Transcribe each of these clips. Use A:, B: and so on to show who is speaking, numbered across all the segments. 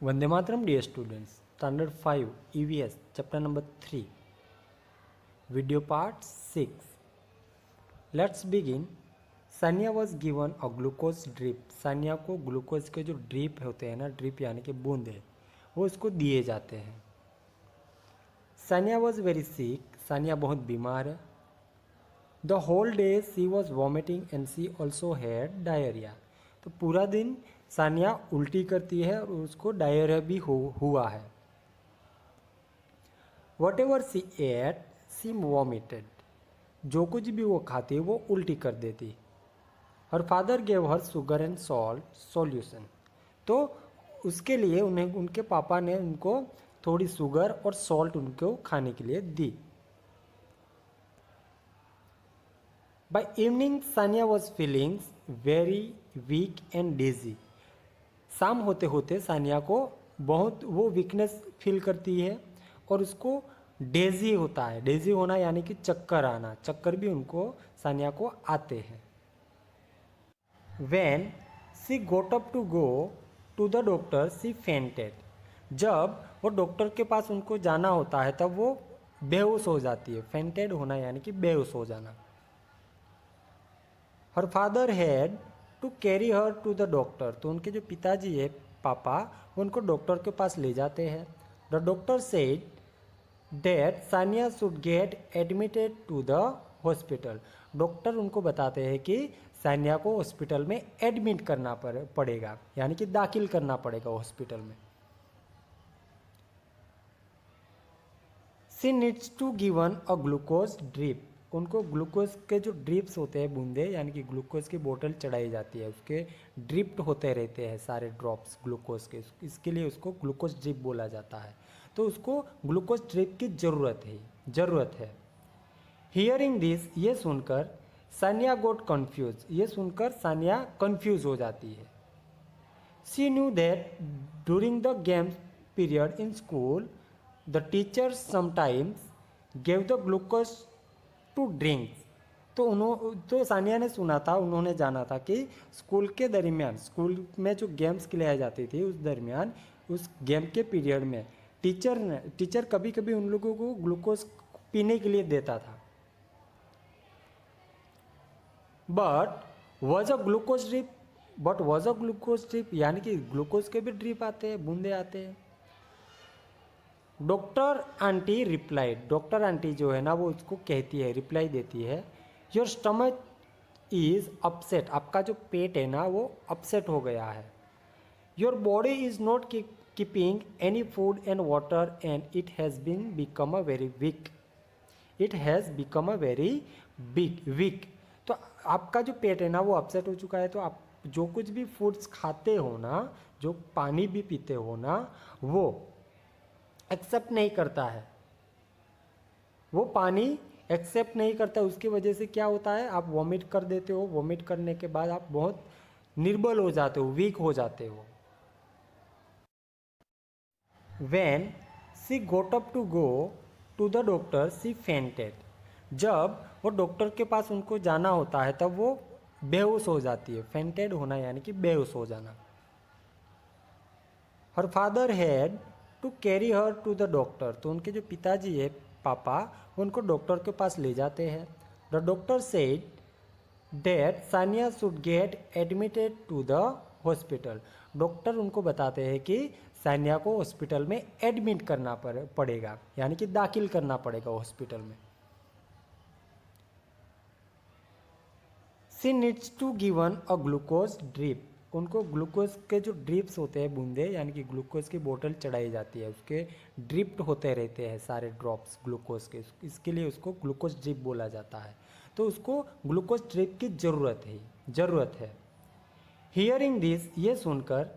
A: Vande Mataram, dear students. Standard 5 EVS, chapter number 3, video part 6. Let's begin. Sania was given a glucose drip. Sania को glucose के जो drip होते हैं ना, drip यानी कि बूंदे, वो उसको दिए जाते हैं. Sania was very sick. Sania बहुत बीमार है. The whole day she was vomiting and she also had diarrhea. तो पूरा दिन सानिया उल्टी करती है और उसको डायरिया भी हुआ है. Whatever she ate, she vomited. जो कुछ भी वो खाती वो उल्टी कर देती. Her father gave her sugar and salt solution. तो उसके लिए उनके पापा ने उनको थोड़ी शुगर और सॉल्ट उनको खाने के लिए दी. By evening, Sania was feeling very weak and dizzy. शाम होते होते सानिया को बहुत वो वीकनेस फील करती है और उसको डेजी होता है. डेजी होना यानी कि चक्कर आना. चक्कर भी उनको सानिया को आते हैं. When she got up to go to the doctor, she fainted. जब वो डॉक्टर के पास उनको जाना होता है तब वो बेहोश हो जाती है. फेंटेड होना यानी कि बेहोश हो जाना. Her father had to carry her to the doctor. तो उनके जो पिताजी है पापा, उनको डॉक्टर के पास ले जाते हैं. The doctor said that Sania should get admitted to the hospital. Doctor उनको बताते हैं कि सानिया को हॉस्पिटल में एडमिट करना पड़ेगा यानी कि दाखिल करना पड़ेगा हॉस्पिटल में. She needs to given a glucose drip. उनको ग्लूकोज के जो ड्रिप्स होते हैं बूंदे यानी कि ग्लूकोज की बोतल चढ़ाई जाती है. उसके ड्रिप्ट होते रहते हैं सारे ड्रॉप्स ग्लूकोज के. इसके लिए उसको ग्लूकोज ड्रिप बोला जाता है. तो उसको ग्लूकोज ड्रिप की ज़रूरत है. हियरिंग दिस, ये सुनकर सानिया गोट कन्फ्यूज. ये सुनकर सानिया कन्फ्यूज हो जाती है. She knew that during the games period in school the teachers sometimes gave the glucose to drinks. तो सानिया ने सुना था, उन्होंने जाना था कि स्कूल के दरमियान, स्कूल में जो गेम्स खिलाई जाती थी उस दरमियान, उस गेम के पीरियड में टीचर कभी कभी उन लोगों को ग्लूकोज पीने के लिए देता था. But was a glucose drip यानी कि ग्लूकोज के भी ड्रिप आते हैं, बूंदे आते हैं. Doctor aunty replied. Doctor aunty जो है ना वो उसको कहती है, रिप्लाई देती है, योर स्टमक इज अपसेट. आपका जो पेट है ना वो अपसेट हो गया है. Your body is not keeping any food and water and it has become a very week. तो आपका जो पेट है ना वो अपसेट हो चुका है. तो आप जो कुछ भी फूड्स खाते हो ना, जो पानी भी पीते हो ना, वो एक्सेप्ट नहीं करता है. वो पानी एक्सेप्ट नहीं करता. उसकी वजह से क्या होता है, आप वॉमिट कर देते हो. वॉमिट करने के बाद आप बहुत निर्बल हो जाते हो, वीक हो जाते हो. When she got up to go to the doctor, she fainted. जब वो डॉक्टर के पास उनको जाना होता है तब वो बेहोश हो जाती है. फेंटेड होना यानी कि बेहोश हो जाना. Her father had to carry her to the doctor. तो उनके जो पिताजी है पापा, उनको डॉक्टर के पास ले जाते हैं. The doctor said that Sania should get admitted to the hospital. Doctor उनको बताते हैं कि सानिया को हॉस्पिटल में एडमिट करना पड़ेगा यानी कि दाखिल करना पड़ेगा हॉस्पिटल में. She needs to given a glucose drip. उनको ग्लूकोज के जो ड्रिप्स होते हैं बूंदे यानी कि ग्लूकोज की बोतल चढ़ाई जाती है. उसके ड्रिप्ट होते रहते हैं सारे ड्रॉप्स ग्लूकोज के. इसके लिए उसको ग्लूकोज ड्रिप बोला जाता है. तो उसको ग्लूकोज ड्रिप की ज़रूरत है. हियरिंग दिस, ये सुनकर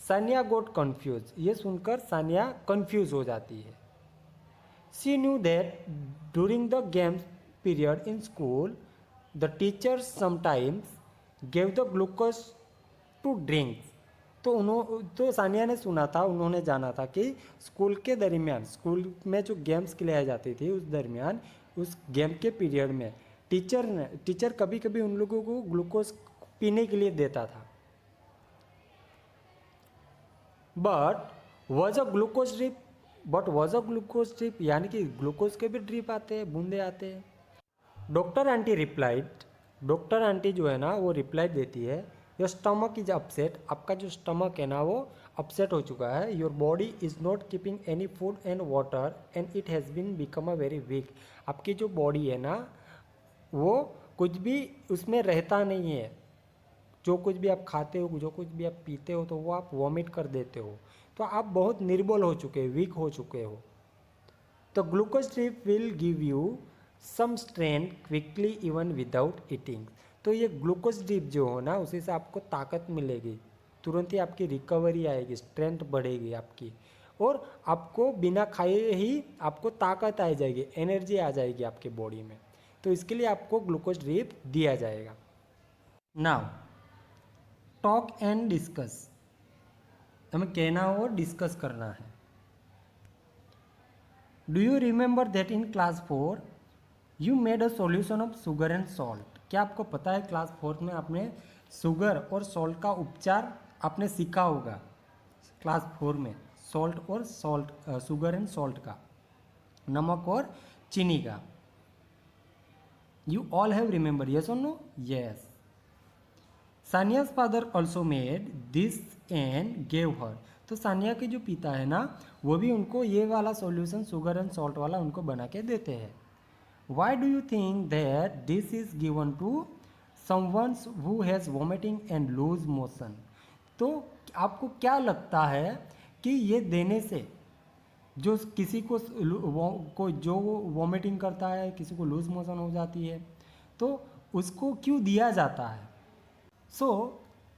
A: सानिया गोट कन्फ्यूज. ये सुनकर सानिया कन्फ्यूज हो जाती है. She knew that during the games period in school the teachers sometimes gave the glucose to drinks. तो सानिया ने सुना था, उन्होंने जाना था कि स्कूल के दरमियान, स्कूल में जो गेम्स खिलाई जाती थी उस दरमियान, उस गेम के पीरियड में टीचर कभी कभी उन लोगों को ग्लूकोज पीने के लिए देता था. But was a glucose drip, but was a glucose drip यानी कि ग्लूकोज के भी ड्रिप आते हैं, बूंदे आते हैं। Doctor aunty replied, doctor aunty जो है ना वो रिप्लाई देती है, योर स्टमक इज अपसेट, आपका जो स्टमक है ना वो अपसेट हो चुका है। Your body is not keeping any food and water and it has been become a very weak, आपकी जो बॉडी है ना वो कुछ भी उसमें रहता नहीं है, जो कुछ भी आप खाते हो, जो कुछ भी आप पीते हो, तो वो आप वॉमिट कर देते हो, तो आप बहुत निर्बल हो चुके हो, वीक हो चुके हो। तो glucose drip will give you some strength quickly even without eating, तो ये ग्लूकोज ड्रिप जो हो ना उसी से आपको ताकत मिलेगी, तुरंत ही आपकी रिकवरी आएगी, स्ट्रेंथ बढ़ेगी आपकी, और आपको बिना खाए ही आपको ताकत आ जाएगी, एनर्जी आ जाएगी आपकी बॉडी में। तो इसके लिए आपको ग्लूकोज ड्रिप दिया जाएगा। नाउ टॉक एंड डिस्कस, हमें कहना हो डिस्कस करना है। Do you remember that in class 4 you made a solution of sugar and salt, क्या आपको पता है क्लास 4 में आपने शुगर और सॉल्ट का उपचार आपने सीखा होगा, क्लास 4 में सॉल्ट और सॉल्ट शुगर एंड सॉल्ट का, नमक और चीनी का। You all have remember, yes और no? Yes. Sania's father also made this and gave her, तो सानिया के जो पिता है ना वो भी उनको ये वाला सॉल्यूशन शुगर एंड सॉल्ट वाला उनको बना के देते हैं। Why do you think that this is given to someone who has vomiting and loose motion, तो आपको क्या लगता है कि ये देने से जो किसी को जो वॉमिटिंग करता है, किसी को लूज मोशन हो जाती है, तो उसको क्यों दिया जाता है? So,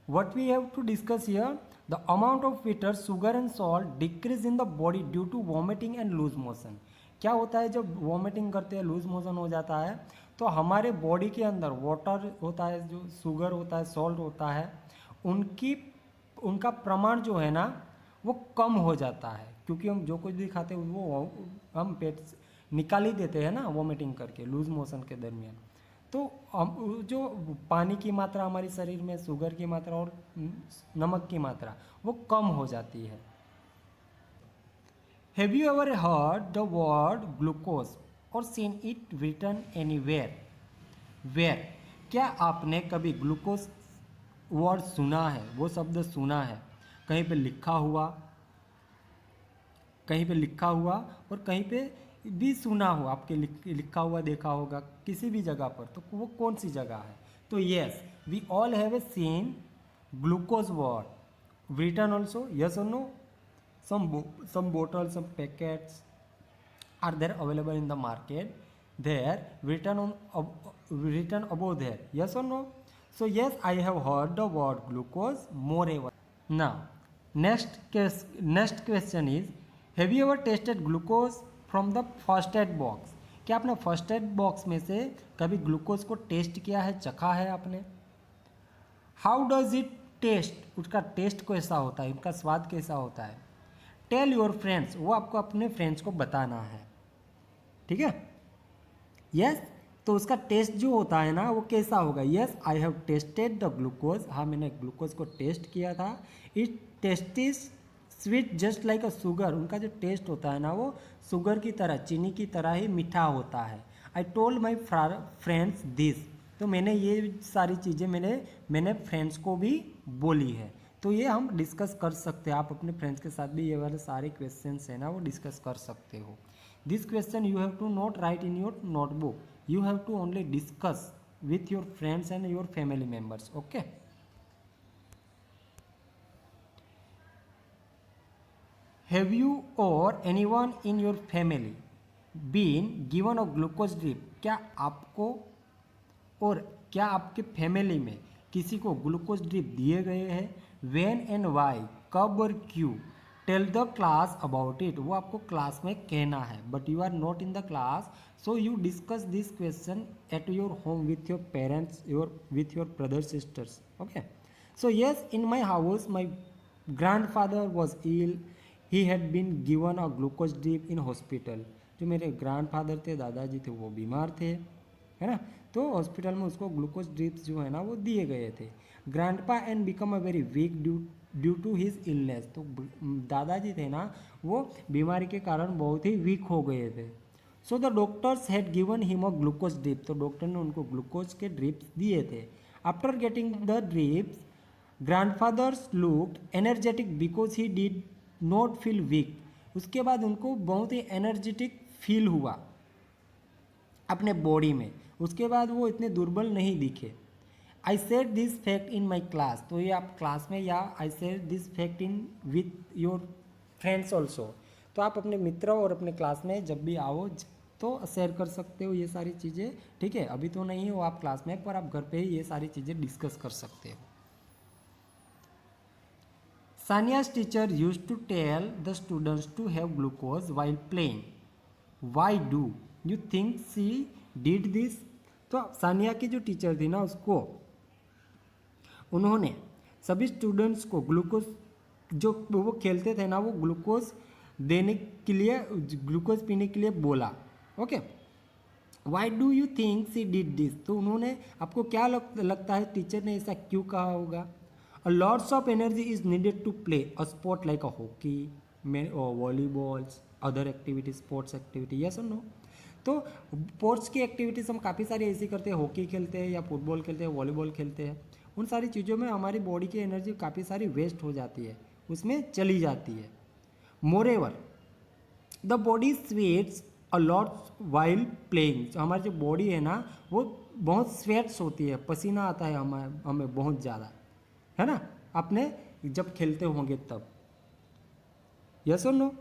A: what we have to discuss here, the amount of bitter sugar and salt decrease in the body due to vomiting and loose motion। क्या होता है जब वॉमिटिंग करते हैं, लूज मोशन हो जाता है, तो हमारे बॉडी के अंदर वाटर होता है, जो शुगर होता है, सॉल्ट होता है, उनका प्रमाण जो है ना वो कम हो जाता है, क्योंकि हम जो कुछ भी खाते हैं वो हम पेट से निकाल ही देते हैं ना वॉमिटिंग करके, लूज मोशन के दरमियान। तो जो पानी की मात्रा हमारे शरीर में, शुगर की मात्रा और नमक की मात्रा वो कम हो जाती है। Have you ever heard the word glucose और seen it written anywhere where, क्या आपने कभी ग्लूकोज वर्ड सुना है, वो शब्द सुना है कहीं पे लिखा हुआ, कहीं पे लिखा हुआ और कहीं पे भी सुना हो, आपके लिखा हुआ देखा होगा किसी भी जगह पर, तो वो कौन सी जगह है? तो yes, we all have a seen glucose word written also, yes or no? Some bottles, some packets are there available in the market, there written written above there, yes or no? So yes, I have heard the word glucose moreover. Now next question is, have you ever tasted glucose from the first aid box, क्या आपने first aid box में से कभी glucose को test किया है, चखा है आपने? हाउ डज इट टेस्ट, उसका टेस्ट कैसा होता है, उसका स्वाद कैसा होता है? टेल योर फ्रेंड्स, वो आपको अपने फ्रेंड्स को बताना है, ठीक है? यस, तो उसका टेस्ट जो होता है ना वो कैसा होगा? Yes, I have tested the glucose, हाँ मैंने ग्लूकोज को टेस्ट किया था। It taste is sweet just like a sugar, उनका जो टेस्ट होता है ना वो शुगर की तरह, चीनी की तरह ही मीठा होता है। I told my friends this, तो मैंने ये सारी चीज़ें मैंने फ्रेंड्स को भी बोली है। तो ये हम डिस्कस कर सकते हैं, आप अपने फ्रेंड्स के साथ भी ये वाले सारे क्वेश्चंस है ना वो डिस्कस कर सकते हो। This question you have to not write in your notebook, you have to only discuss with your friends and your family members, okay? Have you or anyone in your family been given a glucose drip, क्या आपको और क्या आपके family में किसी को glucose drip दिए गए हैं? व्हेन एंड वाई, कब और क्यों? Tell the class about it, वो आपको क्लास में कहना है, but you are not in the class, so you discuss this question at your home with your parents, with your brother sisters, okay? So yes, in my house my grandfather was ill, he had been given a glucose drip in hospital, जो मेरे grandfather थे, दादाजी थे, वो बीमार थे, है ना, तो हॉस्पिटल में उसको ग्लूकोज ड्रिप्स जो है ना वो दिए गए थे। Grandpa and become a very weak due to his illness. तो दादाजी थे ना, वो बीमारी के कारण बहुत ही वीक हो गए थे। So the doctors had given him a glucose drip, तो डॉक्टर ने उनको ग्लूकोज के ड्रिप्स दिए थे। After getting the drips grandfathers looked energetic because he did not feel weak. उसके बाद उनको बहुत ही एनर्जेटिक फील हुआ अपने बॉडी में, उसके बाद वो इतने दुर्बल नहीं दिखे। I said this fact in my class, तो ये आप क्लास में, या I said this fact in with your friends also, तो आप अपने मित्र और अपने क्लास में जब भी आओ तो शेयर कर सकते हो ये सारी चीज़ें, ठीक है। अभी तो नहीं हो आप क्लास में, पर आप घर पे ही ये सारी चीज़ें डिस्कस कर सकते हो। सानिया's teacher used to tell the students to have glucose while playing. Why do you think she did this? तो सानिया की जो टीचर थी ना, उसको उन्होंने सभी स्टूडेंट्स को ग्लूकोज, जो वो खेलते थे ना, वो ग्लूकोज देने के लिए, ग्लूकोज पीने के लिए बोला। Okay, why do you think she did this, तो उन्होंने, आपको क्या लगता है टीचर ने ऐसा क्यों कहा होगा? A lots of energy is needed to play a sport like a hockey, or volleyballs, other activities, sports activity, yes or no? तो स्पोर्ट्स की एक्टिविटीज़ हम काफ़ी सारी ऐसी करते हैं, हॉकी खेलते हैं या फुटबॉल खेलते हैं, वॉलीबॉल खेलते हैं। उन सारी चीज़ों में हमारी बॉडी की एनर्जी काफ़ी सारी वेस्ट हो जाती है, उसमें चली जाती है। Moreover the body sweats a lot while playing, तो हमारी जो बॉडी है ना, वो बहुत स्वेट्स होती है, पसीना आता है हमें बहुत ज़्यादा, है ना, आपने जब खेलते होंगे तब, यस और no?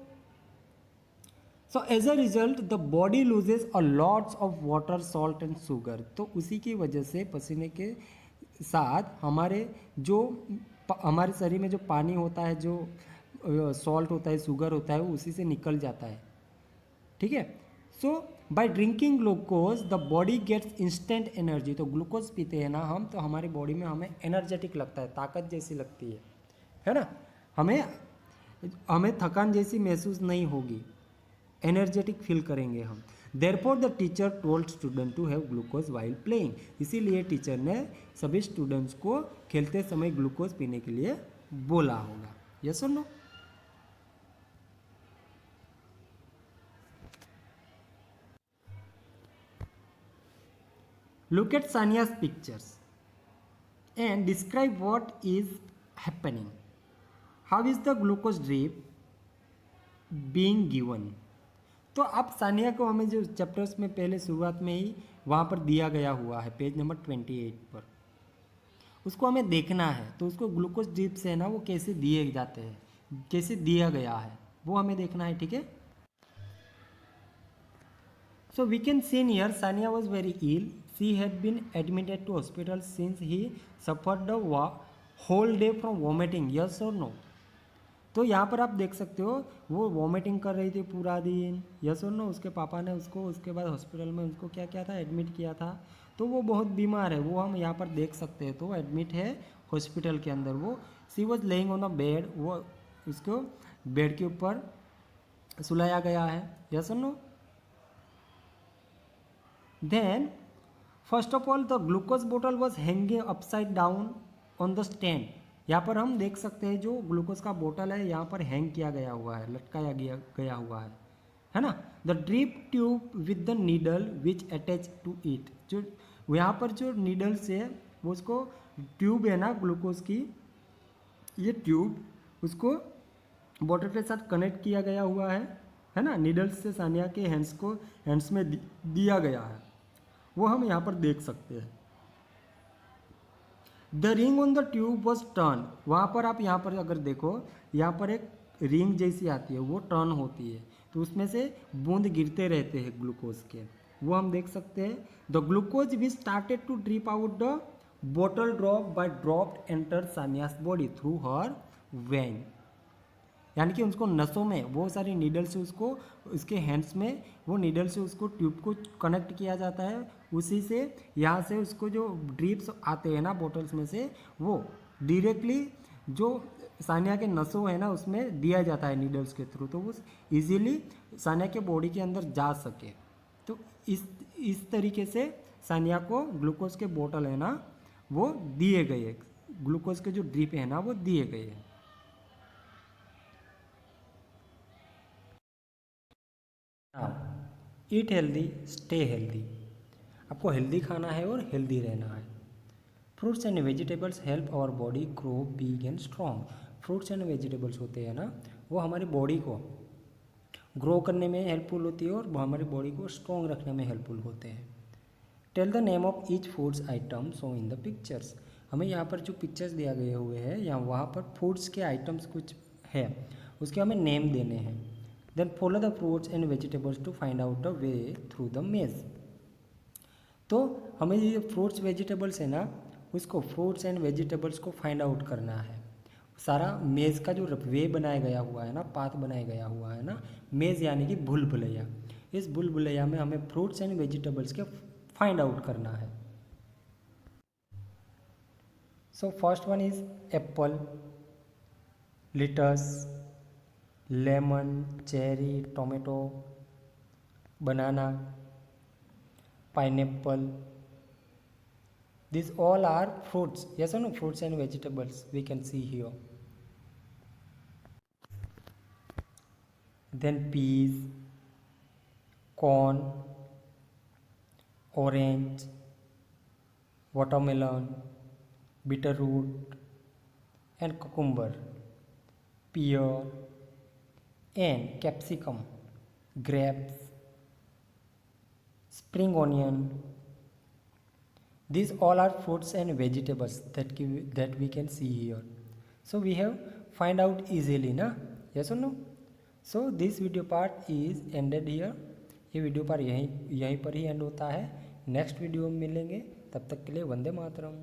A: So as a result the body loses a lots of water, salt and sugar, तो उसी की वजह से पसीने के साथ हमारे हमारे शरीर में जो पानी होता है, जो सॉल्ट होता है, शुगर होता है, वो उसी से निकल जाता है, ठीक है। So by drinking glucose the body gets instant energy, तो ग्लूकोज पीते हैं ना हम, तो हमारी बॉडी में हमें एनर्जेटिक लगता है, ताकत जैसी लगती है ना, हमें थकान जैसी महसूस नहीं होगी, एनर्जेटिक फील करेंगे हम। Therefore the teacher told student to have glucose while playing, इसीलिए टीचर ने सभी स्टूडेंट्स को खेलते समय ग्लूकोज पीने के लिए बोला होगा, यस और no? Look at Sania's pictures and describe what is happening. How is the glucose drip being given? तो अब सानिया को हमें जो चैप्टर्स में पहले शुरुआत में ही वहाँ पर दिया गया हुआ है, पेज नंबर 28 पर, उसको हमें देखना है। तो उसको ग्लूकोज ड्रिप से है ना, वो कैसे दिए जाते हैं, कैसे दिया गया है, वो हमें देखना है, ठीक है। So we can see here Sania was very ill. She had been admitted to hospital since he suffered the whole day from vomiting. Yes or no? तो यहाँ पर आप देख सकते हो, वो वॉमिटिंग कर रही थी पूरा दिन, यस और नो? उसके पापा ने उसको उसके बाद हॉस्पिटल में उसको क्या किया था, एडमिट किया था। तो वो बहुत बीमार है, वो हम यहाँ पर देख सकते हैं। तो एडमिट है हॉस्पिटल के अंदर, वो she was laying on the bed, वो उसको बेड के ऊपर सुलाया गया है, यस और no? Then first of all the glucose bottle was hanging upside down on the stand. यहाँ पर हम देख सकते हैं जो ग्लूकोज का बोतल है यहाँ पर हैंग किया गया हुआ है, लटकाया गया हुआ है ना। The drip tube with the needle which attach to it, जो यहाँ पर जो नीडल्स है वो उसको ट्यूब है ना ग्लूकोज की, ये ट्यूब उसको बोतल के साथ कनेक्ट किया गया हुआ है ना। नीडल्स से सानिया के हैंड्स में दिया गया है, वो हम यहाँ पर देख सकते हैं। The ring on the tube was turn, वहाँ पर आप यहाँ पर अगर देखो, यहाँ पर एक रिंग जैसी आती है, वो टर्न होती है, तो उसमें से बूंद गिरते रहते हैं ग्लूकोज के, वो हम देख सकते हैं। The glucose which started to drip out the bottle drop by dropped enter Sania's body through her vein, यानी कि उसको नसों में वो सारी नीडल से उसको उसके हैंड्स में वो नीडल से उसको ट्यूब को कनेक्ट किया जाता है, उसी से यहाँ से उसको जो ड्रिप्स आते हैं ना बोटल्स में से, वो डायरेक्टली जो सानिया के नसों है ना उसमें दिया जाता है नीडल्स के थ्रू, तो वो इजीली सानिया के बॉडी के अंदर जा सके। तो इस तरीके से सानिया को ग्लूकोज के बोतल है ना वो दिए गए, ग्लूकोज के जो ड्रिप है ना वो दिए गए हैं। Eat healthy, stay healthy. आपको हेल्दी खाना है और हेल्दी रहना है। Fruits and vegetables help our body grow big and strong. Fruits and vegetables होते हैं ना, वो हमारी बॉडी को ग्रो करने में हेल्पफुल होती है और वो हमारी बॉडी को स्ट्रॉन्ग रखने में हेल्पफुल होते हैं। Tell the name of each foods item show in the pictures. हमें यहाँ पर जो पिक्चर्स दिया गए हुए हैं या वहाँ पर फूड्स के आइटम्स कुछ है, उसके हमें नेम देने हैं। Then follow the fruits and vegetables to find out the way through the maze. तो हमें ये फ्रूट्स वेजिटेबल्स है ना, उसको फ्रूट्स एंड वेजिटेबल्स को फाइंड आउट करना है। सारा मेज़ का जो वे बनाया गया हुआ है ना, पाथ बनाया गया हुआ है ना, मेज़ यानी कि भूल भुलैया, इस भूल भुलैया में हमें फ्रूट्स एंड वेजिटेबल्स के फाइंड आउट करना है। So first one is apple, lettuce, lemon, cherry, tomato, banana, pineapple. These all are fruits. Yes or no? Fruits and vegetables we can see here. Then peas, corn, orange, watermelon, beetroot and cucumber, pear and capsicum, grapes, spring onion. These all are fruits and vegetables that we can see here. So we have find out easily na, yes or no? So this video part is ended here. ये video part यहीं पर ही and होता है। Next video में मिलेंगे, तब तक के लिए वंदे मातरम।